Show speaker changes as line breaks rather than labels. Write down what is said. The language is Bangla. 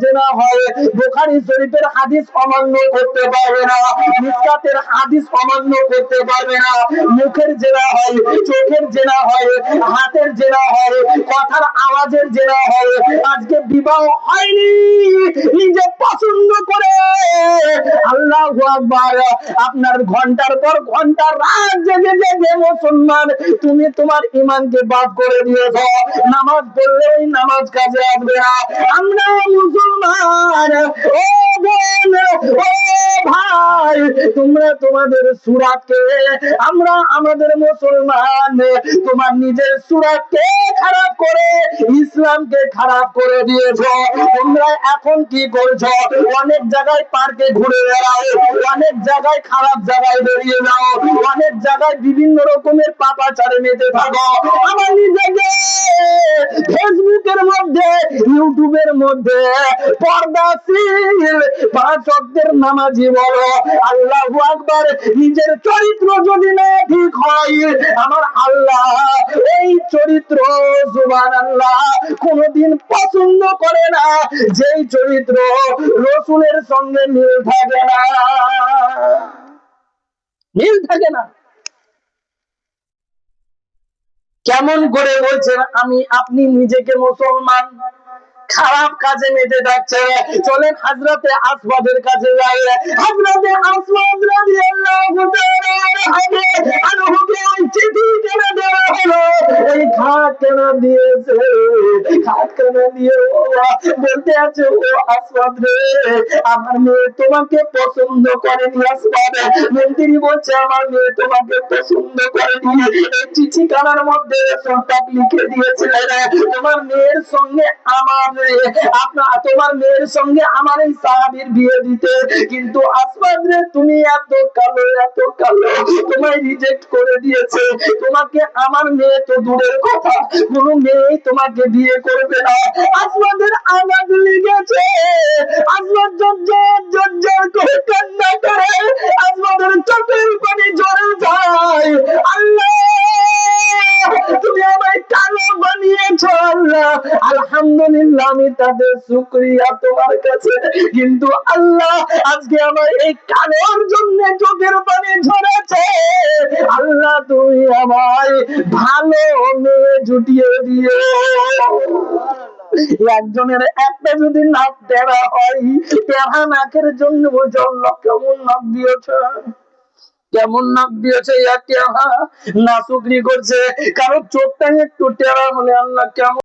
জেনা হয়, বুখারী শরীফের হাদিস অমান্য করতে পারবে না, মিসকাতের হাদিস অমান্য করতে পারবে না। মুখের জেনা হয়, চোখের জেনা হয়, হাতের জেনা হয়, কথার আওয়াজের জেনা হয়। আজকে বিবাহ হয়নি, নিজে পছন্দ করে আল্লাহু আকবার, আপনার ঘন্টার পর ঘন্টা রাত জেগে জেগে মুসলমান তুমি তোমার ঈমানকে বাদ করে দিয়েছো। নামাজ পড়লে ওই নামাজ কাজে আসবে না। আমরা মুসলমান, ও বোন, ও ভাই, তোমরা তোমাদের সূরাকে, আমরা আমাদের মুসলমান, তোমার নিজের সূরাকে খারাপ করে ইসলামকে খারাপ করে দিয়েছো। তোমরা এখন কি করছো? অনেক জায়গায় পার্কে ঘুরে বেড়াও, অনেক জায়গায় খারাপ জায়গায় বেরিয়ে যাও, অনেক জায়গায় বিভিন্ন রকমের পাপাচারে মেতে থাকো। আমার নিজেকে ফেসবুকের মধ্যে, ইউটিউবের মধ্যে পর্দাশীল 5 ওয়াক্তের নামাজি বলো, আল্লাহু আকবার, নিজের চরিত্র যদি না ঠিক হয়, আমার আল্লাহ এই চরিত্র সুবহানাল্লাহ কোনদিন পছন্দ করে না, যেই চরিত্র রাসূলের সঙ্গে মিল থাকে না, মিল থাকে না। কেমন করে বলছেন আমি আপনি নিজেকে মুসলমান, খারাপ কাজে মেতে যাচ্ছে। চলেন হযরতে আসওয়াদের কাছে যাই। হযরতে আসওয়াদ রাদিয়াল্লাহু তাআলা আনহুকে ওই চিঠি কেন দেওয়া হলো, ওই খাত কেন দিয়েছে, খাত কেন দিয়ে বলতে আছে, ও আসওয়াদ রে, আমার মেয়ে তোমাকে পছন্দ করেনি। আসওয়াদ মন্ত্রী বলছে, আমার মেয়ে তোমাকে পছন্দ করেনি। এই চিঠি কানার মধ্যে সন্তান লিখে দিয়েছিলেন, তোমার মেয়ের সঙ্গে আমার, তোমার মেয়ের সঙ্গে আমার এই সাহাবীর বিয়ে দিতে, কিন্তু আসওয়াদ রে তুমি এত কালো, এত কালো, তোমায় রিজেক্ট করে দিয়েছে। তোমাকে আমার মেয়ে তো দূরের কথা, কোনো মেয়ে তোমাকে বিয়ে করবে না। আসওয়াদের আঘাত লেগেছে, আসওয়াদ জর্জর করে কান্না করে, আসওয়াদের চোখের পানি ঝরে যায়। আল্লাহ তুমি আমায় কালো বানিয়েছো আল্লাহ, আলহামদুলিল্লাহ, আমি তাদের শুকরিয়া তোমার কাছে। কিন্তু আল্লাহ আজকে আমার এই কালোর জন্য চোখের পানি ঝরেছে, আল্লাহ তুমি আমায় ভালো মেয়ে জুটিয়ে দিও। একজনের একটা যদি নাক টেরা হয়, টেরা নাকের জন্য আল্লাহ কেমন নাক দিয়েছে, কেমন নাক দিয়েছে, না শুকরি করছে। কারণ চোখটা একটু টেরা হলে আল্লাহ কেমন